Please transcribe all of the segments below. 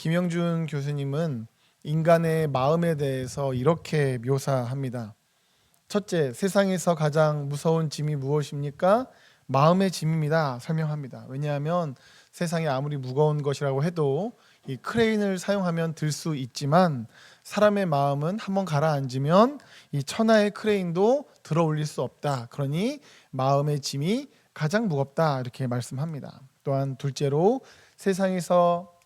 김영준 교수님은 인간의 마음에 대해서 이렇게 묘사합니다. 첫째, 세상에서 가장 무서운 짐이 무엇입니까? 마음의 짐입니다. 설명합니다. 왜냐하면 세상에 아무리 무거운 것이라고 해도 이 크레인을 사용하면 들 수 있지만 사람의 마음은 한번 가라앉으면 이 천하의 크레인도 들어 올릴 수 없다. 그러니 마음의 짐이 가장 무겁다. 이렇게 말씀합니다. 또한 둘째로 세상에서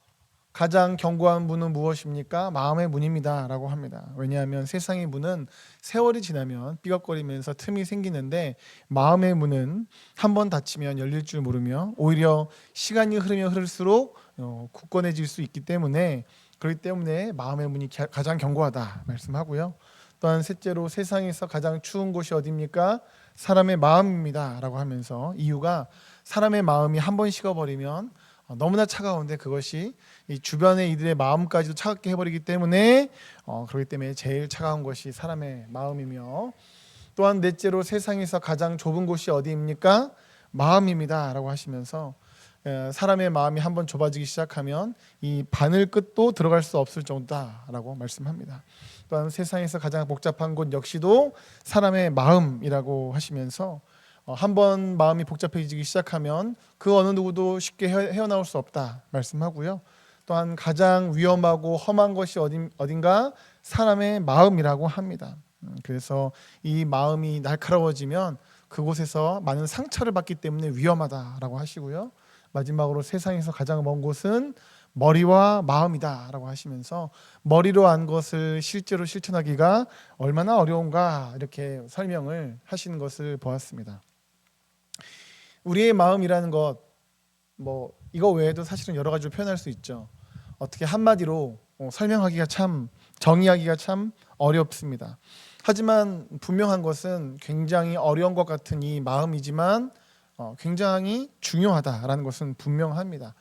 가장 견고한 문은 무엇입니까? 마음의 문입니다 라고 합니다. 왜냐하면 세상의 문은 세월이 지나면 삐걱거리면서 틈이 생기는데 마음의 문은 한번 닫히면 열릴 줄 모르며 오히려 시간이 흐르면 흐를수록 굳건해질 수 있기 때문에 그렇기 때문에 마음의 문이 가장 견고하다 말씀하고요. 또한 셋째로 세상에서 가장 추운 곳이 어디입니까? 사람의 마음입니다 라고 하면서 이유가 사람의 마음이 한번 식어버리면 너무나 차가운데 그것이 이 주변의 이들의 마음까지도 차갑게 해버리기 때문에 그렇기 때문에 제일 차가운 것이 사람의 마음이며 또한 넷째로 세상에서 가장 좁은 곳이 어디입니까? 마음입니다 라고 하시면서 사람의 마음이 한번 좁아지기 시작하면 이 바늘 끝도 들어갈 수 없을 정도다라고 말씀합니다. 또한 세상에서 가장 복잡한 곳 역시도 사람의 마음이라고 하시면서 한번 마음이 복잡해지기 시작하면 그 어느 누구도 쉽게 헤어나올 수 없다 말씀하고요. 또한 가장 위험하고 험한 것이 어딘가 사람의 마음이라고 합니다. 그래서 이 마음이 날카로워지면 그곳에서 많은 상처를 받기 때문에 위험하다라고 하시고요. 마지막으로 세상에서 가장 먼 곳은 머리와 마음이다라고 하시면서 머리로 안 것을 실제로 실천하기가 얼마나 어려운가 이렇게 설명을 하시는 것을 보았습니다. 우리의 마음이라는 것, 이거 외에도 사실은 여러 가지로 표현할 수 있죠. 어떻게 한마디로 설명하기가 참, 정의하기가 참 어렵습니다. 하지만 분명한 것은 굉장히 어려운 것 같은 이 마음이지만 굉장히 중요하다라는 것은 분명합니다.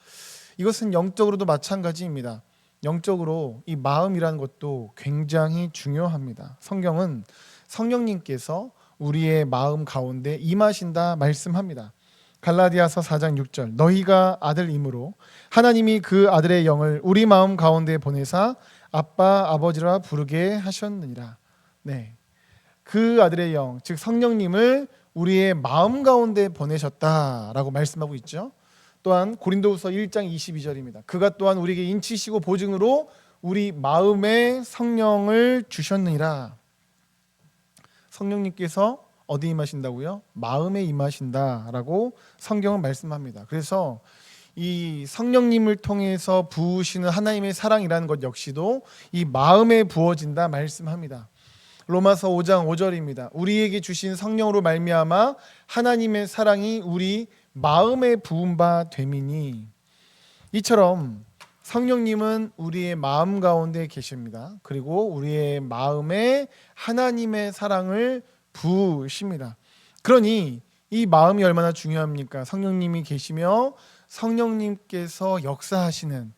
이것은 영적으로도 마찬가지입니다. 영적으로 이 마음이라는 것도 굉장히 중요합니다. 성경은 성령님께서 우리의 마음 가운데 임하신다 말씀합니다. 갈라디아서 4장 6절 너희가 아들이므로 하나님이 그 아들의 영을 우리 마음 가운데 보내사 아빠 아버지라 부르게 하셨느니라. 네, 그 아들의 영, 즉 성령님을 우리의 마음 가운데 보내셨다라고 말씀하고 있죠. 또한 고린도후서 1장 22절입니다. 그가 또한 우리에게 인치시고 보증으로 우리 마음에 성령을 주셨느니라. 성령님께서 어디 임하신다고요? 마음에 임하신다라고 성경은 말씀합니다. 그래서 이 성령님을 통해서 부으시는 하나님의 사랑이라는 것 역시도 이 마음에 부어진다 말씀합니다. 로마서 5장 5절입니다. 우리에게 주신 성령으로 말미암아 하나님의 사랑이 우리 마음에 부은 바 됨이니. 이처럼 성령님은 우리의 마음 가운데 계십니다. 그리고 우리의 마음에 하나님의 사랑을 부으십니다. 그러니 이 마음이 얼마나 중요합니까? 성령님이 계시며 성령님께서 역사하시는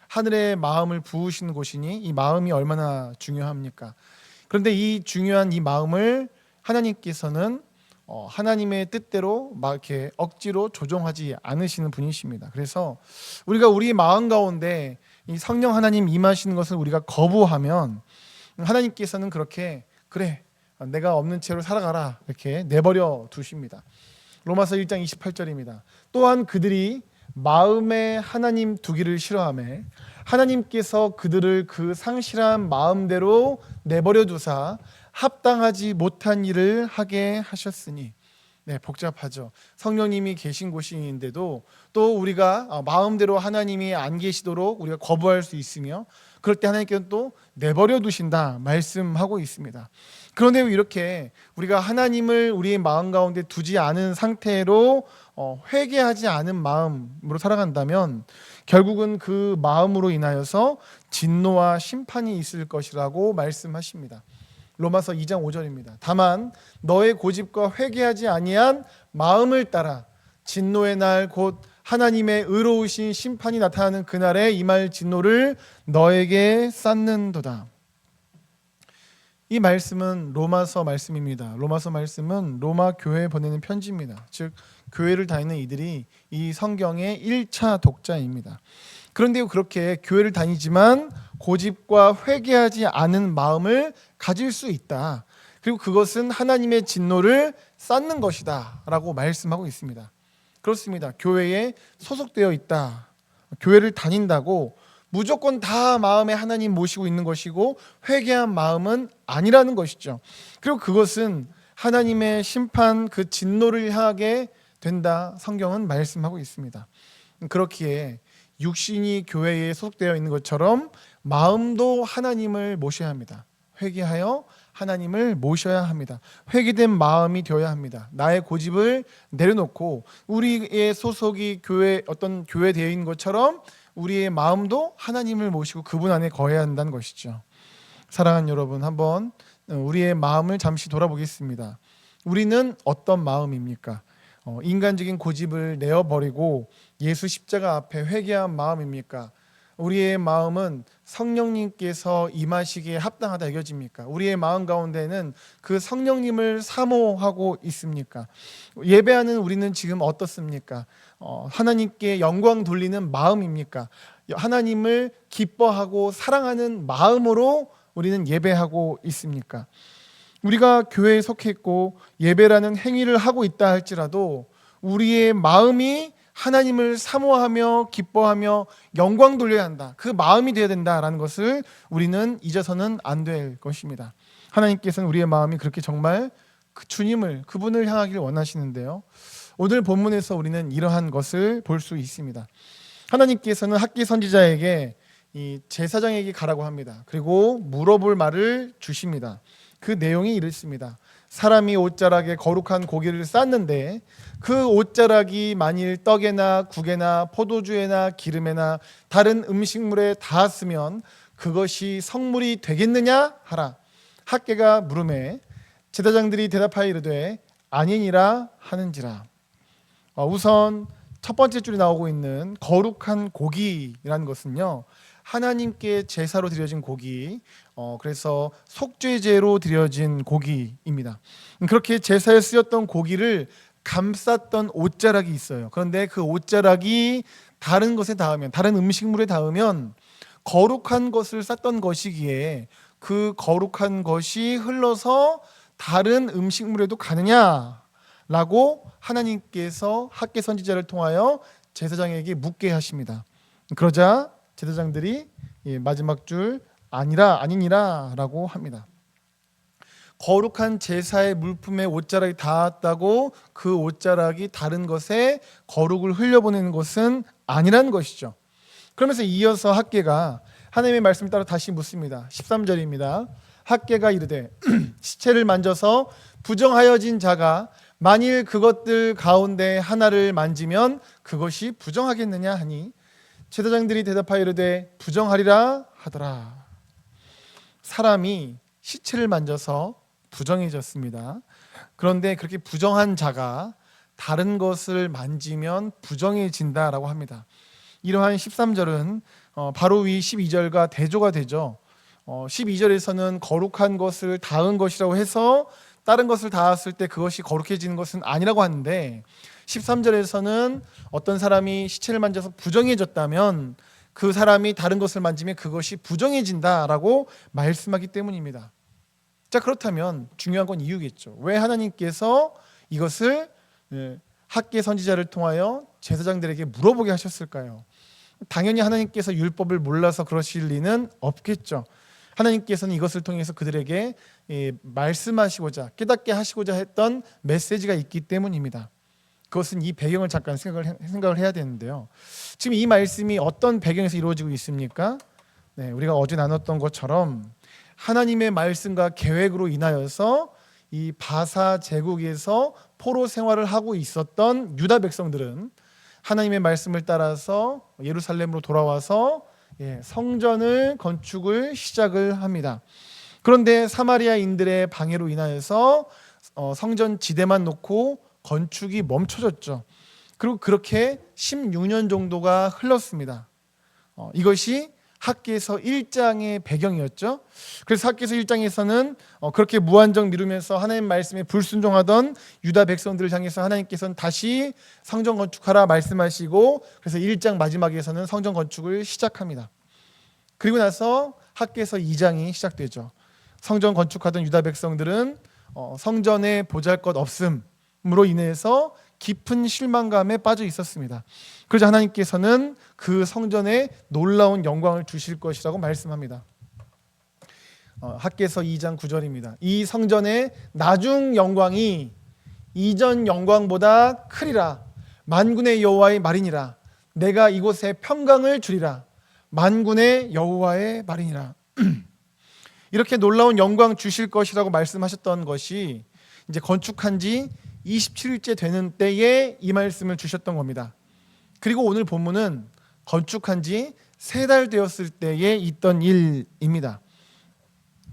하늘의 마음을 부으시는 곳이니 이 마음이 얼마나 중요합니까? 그런데 이 중요한 이 마음을 하나님께서는 하나님의 뜻대로 막 이렇게 억지로 조종하지 않으시는 분이십니다. 그래서 우리가 우리 마음 가운데 이 성령 하나님 임하시는 것을 우리가 거부하면 하나님께서는 그렇게 그래 내가 없는 채로 살아가라 이렇게 내버려 두십니다. 로마서 1장 28절입니다. 또한 그들이 마음에 하나님 두기를 싫어하며 하나님께서 그들을 그 상실한 마음대로 내버려 두사 합당하지 못한 일을 하게 하셨으니. 네, 복잡하죠. 성령님이 계신 곳인데도 또 우리가 마음대로 하나님이 안 계시도록 우리가 거부할 수 있으며 그럴 때 하나님께서 또 내버려 두신다 말씀하고 있습니다. 그런데 이렇게 우리가 하나님을 우리의 마음 가운데 두지 않은 상태로 회개하지 않은 마음으로 살아간다면 결국은 그 마음으로 인하여서 진노와 심판이 있을 것이라고 말씀하십니다. 로마서 2장 5절입니다. 다만 너의 고집과 회개하지 아니한 마음을 따라 진노의 날 곧 하나님의 의로우신 심판이 나타나는 그날에 임할 진노를 너에게 쌓는도다. 이 말씀은 로마서 말씀입니다. 로마서 말씀은 로마 교회에 보내는 편지입니다. 즉 교회를 다니는 이들이 이 성경의 1차 독자입니다. 그런데 그렇게 교회를 다니지만 고집과 회개하지 않은 마음을 가질 수 있다. 그리고 그것은 하나님의 진노를 쌓는 것이다 라고 말씀하고 있습니다. 그렇습니다. 교회에 소속되어 있다, 교회를 다닌다고 무조건 다 마음에 하나님 모시고 있는 것이고 회개한 마음은 아니라는 것이죠. 그리고 그것은 하나님의 심판, 그 진노를 향하게 된다, 성경은 말씀하고 있습니다. 그렇기에 육신이 교회에 소속되어 있는 것처럼 마음도 하나님을 모셔야 합니다. 회개하여 하나님을 모셔야 합니다. 회개된 마음이 되어야 합니다. 나의 고집을 내려놓고 우리의 소속이 어떤 교회 되어 있는 것처럼 우리의 마음도 하나님을 모시고 그분 안에 거해야 한다는 것이죠. 사랑하는 여러분, 한번 우리의 마음을 잠시 돌아보겠습니다. 우리는 어떤 마음입니까? 인간적인 고집을 내어버리고 예수 십자가 앞에 회개한 마음입니까? 우리의 마음은 성령님께서 임하시기에 합당하다 여겨집니까? 우리의 마음 가운데는 그 성령님을 사모하고 있습니까? 예배하는 우리는 지금 어떻습니까? 하나님께 영광 돌리는 마음입니까? 하나님을 기뻐하고 사랑하는 마음으로 우리는 예배하고 있습니까? 우리가 교회에 속해 있고 예배라는 행위를 하고 있다 할지라도 우리의 마음이 하나님을 사모하며 기뻐하며 영광 돌려야 한다, 그 마음이 되어야 된다라는 것을 우리는 잊어서는 안 될 것입니다. 하나님께서는 우리의 마음이 그렇게 정말 그분을 향하길 원하시는데요, 오늘 본문에서 우리는 이러한 것을 볼 수 있습니다. 하나님께서는 학기 선지자에게 이 제사장에게 가라고 합니다. 그리고 물어볼 말을 주십니다. 그 내용이 이렇습니다. 사람이 옷자락에 거룩한 고기를 쌌는데 그 옷자락이 만일 떡에나 국에나 포도주에나 기름에나 다른 음식물에 닿았으면 그것이 성물이 되겠느냐 하라. 학계가 물음에 제사장들이 대답하여 이르되 아니니라 하는지라. 우선 첫 번째 줄에 나오고 있는 거룩한 고기라는 것은요, 하나님께 제사로 드려진 고기, 그래서 속죄제로 드려진 고기입니다. 그렇게 제사에 쓰였던 고기를 감쌌던 옷자락이 있어요. 그런데 그 옷자락이 다른 것에 닿으면, 다른 음식물에 닿으면 거룩한 것을 쌌던 것이기에 그 거룩한 것이 흘러서 다른 음식물에도 가느냐라고 하나님께서 학계 선지자를 통하여 제사장에게 묻게 하십니다. 그러자 제사장들이 마지막 줄 아니니라 라고 합니다. 거룩한 제사의 물품에 옷자락이 닿았다고 그 옷자락이 다른 것에 거룩을 흘려보내는 것은 아니라는 것이죠. 그러면서 이어서 학계가 하나님의 말씀을 따라 다시 묻습니다. 13절입니다. 학계가 이르되 시체를 만져서 부정하여진 자가 만일 그것들 가운데 하나를 만지면 그것이 부정하겠느냐 하니 제사장들이 대답하여 이르되 부정하리라 하더라. 사람이 시체를 만져서 부정해졌습니다. 그런데 그렇게 부정한 자가 다른 것을 만지면 부정해진다라고 합니다. 이러한 13절은 바로 위 12절과 대조가 되죠. 12절에서는 거룩한 것을 닿은 것이라고 해서 다른 것을 닿았을 때 그것이 거룩해지는 것은 아니라고 하는데, 13절에서는 어떤 사람이 시체를 만져서 부정해졌다면 그 사람이 다른 것을 만지면 그것이 부정해진다라고 말씀하기 때문입니다. 자, 그렇다면 중요한 건 이유겠죠. 왜 하나님께서 이것을 학계 선지자를 통하여 제사장들에게 물어보게 하셨을까요? 당연히 하나님께서 율법을 몰라서 그러실 리는 없겠죠. 하나님께서는 이것을 통해서 그들에게 말씀하시고자, 깨닫게 하시고자 했던 메시지가 있기 때문입니다. 그것은 이 배경을 잠깐 생각을 해야 되는데요. 지금 이 말씀이 어떤 배경에서 이루어지고 있습니까? 우리가 어제 나눴던 것처럼 하나님의 말씀과 계획으로 인하여서 이 바사 제국에서 포로 생활을 하고 있었던 유다 백성들은 하나님의 말씀을 따라서 예루살렘으로 돌아와서 성전을 건축을 시작을 합니다. 그런데 사마리아인들의 방해로 인하여서 성전 지대만 놓고 건축이 멈춰졌죠. 그리고 그렇게 16년 정도가 흘렀습니다. 이것이 학개서 1장의 배경이었죠. 그래서 학개서 1장에서는 그렇게 무한정 미루면서 하나님 말씀에 불순종하던 유다 백성들을 향해서 하나님께서는 다시 성전 건축하라 말씀하시고, 그래서 1장 마지막에서는 성전 건축을 시작합니다. 그리고 나서 학개서 2장이 시작되죠. 성전 건축하던 유다 백성들은 성전에 보잘것없음으로 인해서 깊은 실망감에 빠져 있었습니다. 그래서 하나님께서는 그 성전에 놀라운 영광을 주실 것이라고 말씀합니다. 학개서 2장 9절입니다. 이 성전의 나중 영광이 이전 영광보다 크리라. 만군의 여호와의 말이니라. 내가 이곳에 평강을 주리라. 만군의 여호와의 말이니라. 이렇게 놀라운 영광 주실 것이라고 말씀하셨던 것이 이제 건축한 지 27일째 되는 때에 이 말씀을 주셨던 겁니다. 그리고 오늘 본문은 건축한 지 3달 되었을 때에 있던 일입니다.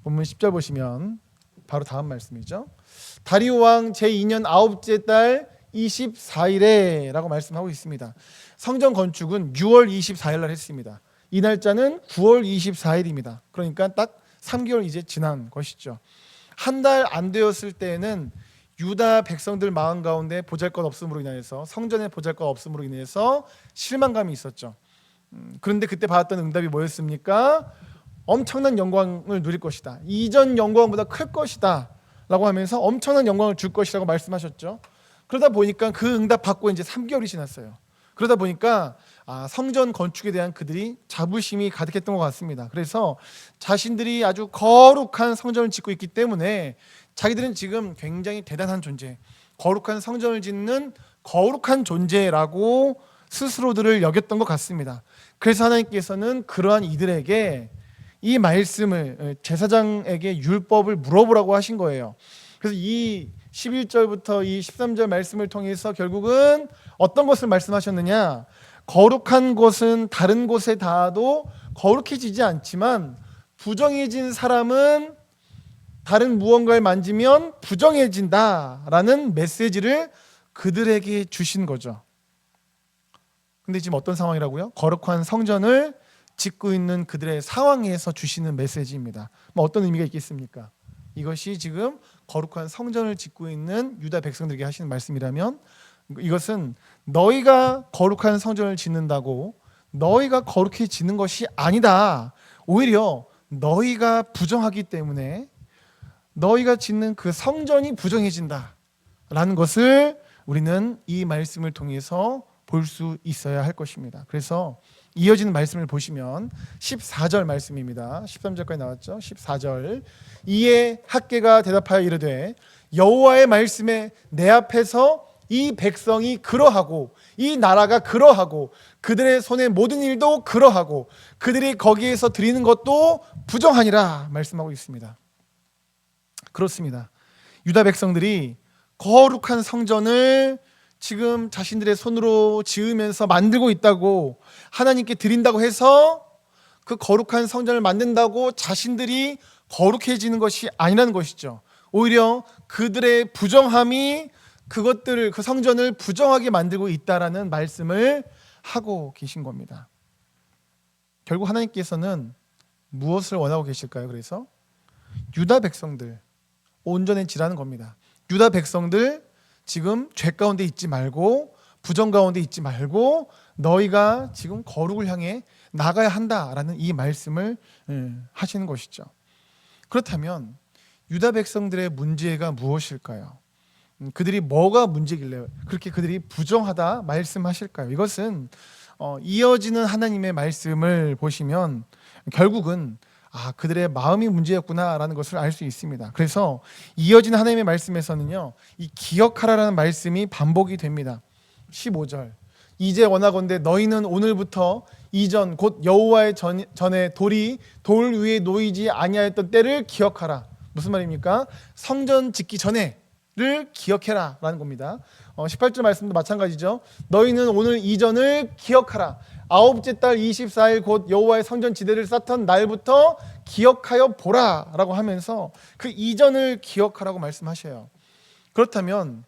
본문 10절 보시면 바로 다음 말씀이죠. 다리오 왕 제2년 9째 달 24일에 라고 말씀하고 있습니다. 성전 건축은 6월 24일 날 했습니다. 이 날짜는 9월 24일입니다. 그러니까 딱 3개월 이제 지난 것이죠. 한 달 안 되었을 때에는 유다 백성들 마음 가운데 보잘것없음으로 인해서, 성전에 보잘것없음으로 인해서 실망감이 있었죠. 그런데 그때 받았던 응답이 뭐였습니까? 엄청난 영광을 누릴 것이다. 이전 영광보다 클 것이다 라고 하면서 엄청난 영광을 줄 것이라고 말씀하셨죠. 그러다 보니까 그 응답 받고 이제 3개월이 지났어요. 그러다 보니까 성전 건축에 대한 그들이 자부심이 가득했던 것 같습니다. 그래서 자신들이 아주 거룩한 성전을 짓고 있기 때문에 자기들은 지금 굉장히 대단한 존재, 거룩한 성전을 짓는 거룩한 존재라고 스스로들을 여겼던 것 같습니다. 그래서 하나님께서는 그러한 이들에게 이 말씀을, 제사장에게 율법을 물어보라고 하신 거예요. 그래서 이 11절부터 이 13절 말씀을 통해서 결국은 어떤 것을 말씀하셨느냐? 거룩한 곳은 다른 곳에 닿아도 거룩해지지 않지만 부정해진 사람은 다른 무언가를 만지면 부정해진다라는 메시지를 그들에게 주신 거죠. 근데 지금 어떤 상황이라고요? 거룩한 성전을 짓고 있는 그들의 상황에서 주시는 메시지입니다. 어떤 의미가 있겠습니까? 이것이 지금 거룩한 성전을 짓고 있는 유다 백성들에게 하시는 말씀이라면, 이것은 너희가 거룩한 성전을 짓는다고 너희가 거룩해지는 것이 아니다. 오히려 너희가 부정하기 때문에 너희가 짓는 그 성전이 부정해진다라는 것을 우리는 이 말씀을 통해서 볼 수 있어야 할 것입니다. 그래서 이어지는 말씀을 보시면 14절 말씀입니다. 13절까지 나왔죠. 14절. 이에 학개가 대답하여 이르되 여호와의 말씀에 내 앞에서 이 백성이 그러하고 이 나라가 그러하고 그들의 손의 모든 일도 그러하고 그들이 거기에서 드리는 것도 부정하니라 말씀하고 있습니다. 그렇습니다. 유다 백성들이 거룩한 성전을 지금 자신들의 손으로 지으면서 만들고 있다고, 하나님께 드린다고 해서 그 거룩한 성전을 만든다고 자신들이 거룩해지는 것이 아니라는 것이죠. 오히려 그들의 부정함이 그것들을, 그 성전을 부정하게 만들고 있다라는 말씀을 하고 계신 겁니다. 결국 하나님께서는 무엇을 원하고 계실까요? 그래서 유다 백성들 온전해지라는 겁니다. 유다 백성들 지금 죄 가운데 있지 말고 부정 가운데 있지 말고 너희가 지금 거룩을 향해 나가야 한다라는 이 말씀을 하시는 것이죠. 그렇다면 유다 백성들의 문제가 무엇일까요? 그들이 뭐가 문제길래 그렇게 그들이 부정하다 말씀하실까요? 이것은 이어지는 하나님의 말씀을 보시면 결국은 그들의 마음이 문제였구나라는 것을 알 수 있습니다. 그래서 이어지는 하나님의 말씀에서는요, 이 기억하라라는 말씀이 반복이 됩니다. 15절. 이제 원하건대 너희는 오늘부터 이전 곧 여호와의 전에 돌이 돌 위에 놓이지 아니하였던 때를 기억하라. 무슨 말입니까? 성전 짓기 전에를 기억해라 라는 겁니다. 18절 말씀도 마찬가지죠. 너희는 오늘 이전을 기억하라. 9째 달 24일 곧 여호와의 성전 지대를 쌓던 날부터 기억하여 보라 라고 하면서 그 이전을 기억하라고 말씀하셔요. 그렇다면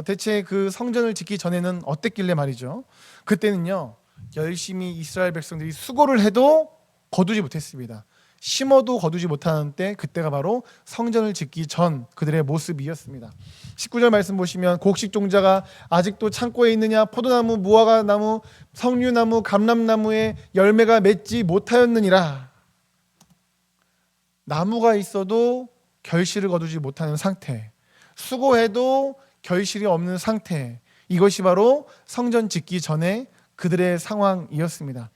대체 그 성전을 짓기 전에는 어땠길래 말이죠. 그때는요, 열심히 이스라엘 백성들이 수고를 해도 거두지 못했습니다. 심어도 거두지 못하는 때, 그때가 바로 성전을 짓기 전 그들의 모습이었습니다. 19절 말씀 보시면 곡식 종자가 아직도 창고에 있느냐, 포도나무, 무화과나무, 석류나무, 감람나무에 열매가 맺지 못하였느니라. 나무가 있어도 결실을 거두지 못하는 상태, 수고해도 결실이 없는 상태, 이것이 바로 성전 짓기 전에 그들의 상황이었습니다.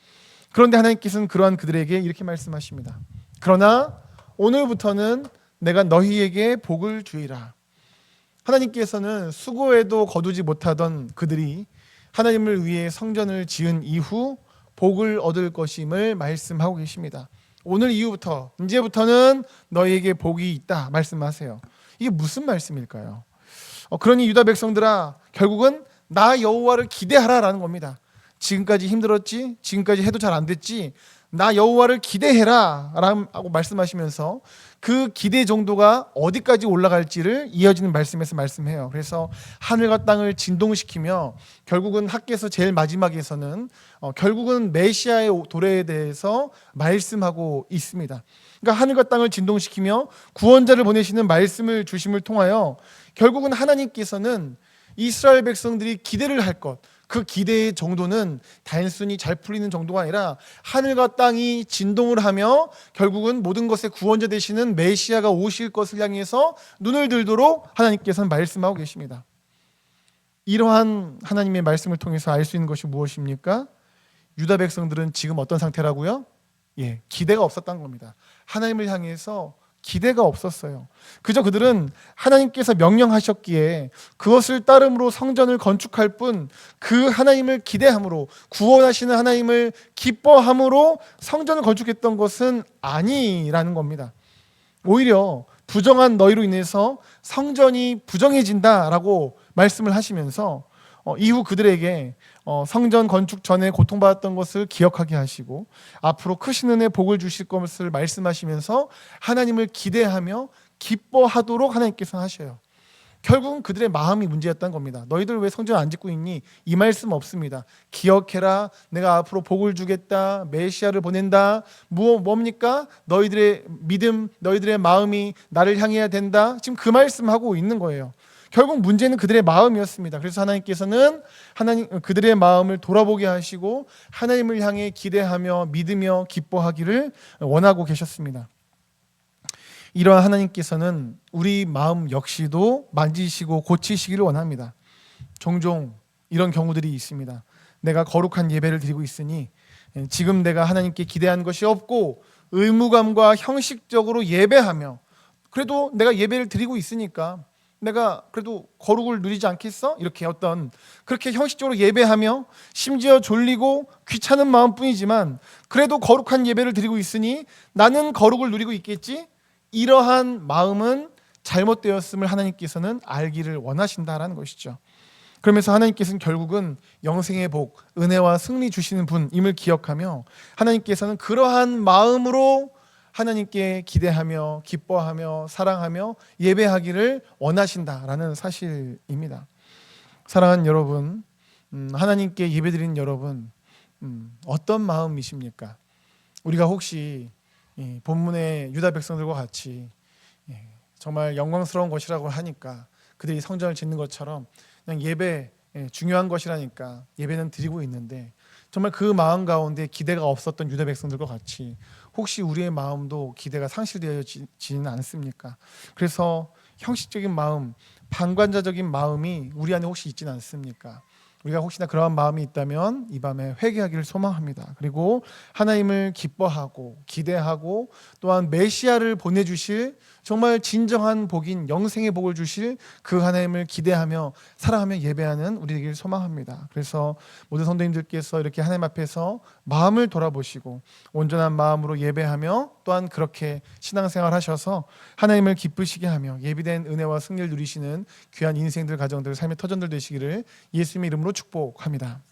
그런데 하나님께서는 그러한 그들에게 이렇게 말씀하십니다. 그러나 오늘부터는 내가 너희에게 복을 주리라. 하나님께서는 수고해도 거두지 못하던 그들이 하나님을 위해 성전을 지은 이후 복을 얻을 것임을 말씀하고 계십니다. 오늘 이후부터, 이제부터는 너희에게 복이 있다 말씀하세요. 이게 무슨 말씀일까요? 그러니 유다 백성들아, 결국은 나 여호와를 기대하라라는 겁니다. 지금까지 힘들었지, 지금까지 해도 잘 안 됐지, 나 여호와를 기대해라 라고 말씀하시면서 그 기대 정도가 어디까지 올라갈지를 이어지는 말씀에서 말씀해요. 그래서 하늘과 땅을 진동시키며 결국은 학계에서 제일 마지막에서는 결국은 메시아의 도래에 대해서 말씀하고 있습니다. 그러니까 하늘과 땅을 진동시키며 구원자를 보내시는 말씀을 주심을 통하여 결국은 하나님께서는 이스라엘 백성들이 기대를 할 것, 그 기대의 정도는 단순히 잘 풀리는 정도가 아니라 하늘과 땅이 진동을 하며 결국은 모든 것의 구원자 되시는 메시아가 오실 것을 향해서 눈을 들도록 하나님께서는 말씀하고 계십니다. 이러한 하나님의 말씀을 통해서 알 수 있는 것이 무엇입니까? 유다 백성들은 지금 어떤 상태라고요? 기대가 없었던 겁니다. 하나님을 향해서 기대가 없었어요. 그저 그들은 하나님께서 명령하셨기에 그것을 따름으로 성전을 건축할 뿐, 그 하나님을 기대함으로, 구원하시는 하나님을 기뻐함으로 성전을 건축했던 것은 아니라는 겁니다. 오히려 부정한 너희로 인해서 성전이 부정해진다라고 말씀을 하시면서 이후 그들에게 성전 건축 전에 고통받았던 것을 기억하게 하시고 앞으로 크신 은혜 복을 주실 것을 말씀하시면서 하나님을 기대하며 기뻐하도록 하나님께서 하셔요. 결국은 그들의 마음이 문제였던 겁니다. 너희들 왜 성전 안 짓고 있니? 이 말씀 없습니다. 기억해라, 내가 앞으로 복을 주겠다, 메시아를 보낸다. 뭡니까? 너희들의 믿음, 너희들의 마음이 나를 향해야 된다. 지금 그 말씀하고 있는 거예요. 결국 문제는 그들의 마음이었습니다. 그래서 하나님께서는 그들의 마음을 돌아보게 하시고 하나님을 향해 기대하며 믿으며 기뻐하기를 원하고 계셨습니다. 이러한 하나님께서는 우리 마음 역시도 만지시고 고치시기를 원합니다. 종종 이런 경우들이 있습니다. 내가 거룩한 예배를 드리고 있으니 지금 내가 하나님께 기대한 것이 없고 의무감과 형식적으로 예배하며, 그래도 내가 예배를 드리고 있으니까 내가 그래도 거룩을 누리지 않겠어? 이렇게 그렇게 형식적으로 예배하며 심지어 졸리고 귀찮은 마음뿐이지만 그래도 거룩한 예배를 드리고 있으니 나는 거룩을 누리고 있겠지? 이러한 마음은 잘못되었음을 하나님께서는 알기를 원하신다라는 것이죠. 그러면서 하나님께서는 결국은 영생의 복, 은혜와 승리 주시는 분임을 기억하며 하나님께서는 그러한 마음으로 하나님께 기대하며 기뻐하며 사랑하며 예배하기를 원하신다라는 사실입니다. 사랑하는 여러분, 하나님께 예배드리는 여러분, 어떤 마음이십니까? 우리가 혹시 본문의 유다 백성들과 같이 정말 영광스러운 것이라고 하니까 그들이 성전을 짓는 것처럼 그냥 예배 중요한 것이라니까 예배는 드리고 있는데 정말 그 마음 가운데 기대가 없었던 유다 백성들과 같이 혹시 우리의 마음도 기대가 상실되어지지는 않습니까? 그래서 형식적인 마음, 방관자적인 마음이 우리 안에 혹시 있지는 않습니까? 우리가 혹시나 그러한 마음이 있다면 이 밤에 회개하기를 소망합니다. 그리고 하나님을 기뻐하고 기대하고 또한 메시아를 보내주실 정말 진정한 복인 영생의 복을 주실 그 하나님을 기대하며 사랑하며 예배하는 우리 되기를 소망합니다. 그래서 모든 성도님들께서 이렇게 하나님 앞에서 마음을 돌아보시고 온전한 마음으로 예배하며 또한 그렇게 신앙생활 하셔서 하나님을 기쁘시게 하며 예비된 은혜와 승리를 누리시는 귀한 인생들, 가정들, 삶의 터전들 되시기를 예수님의 이름으로 축복합니다.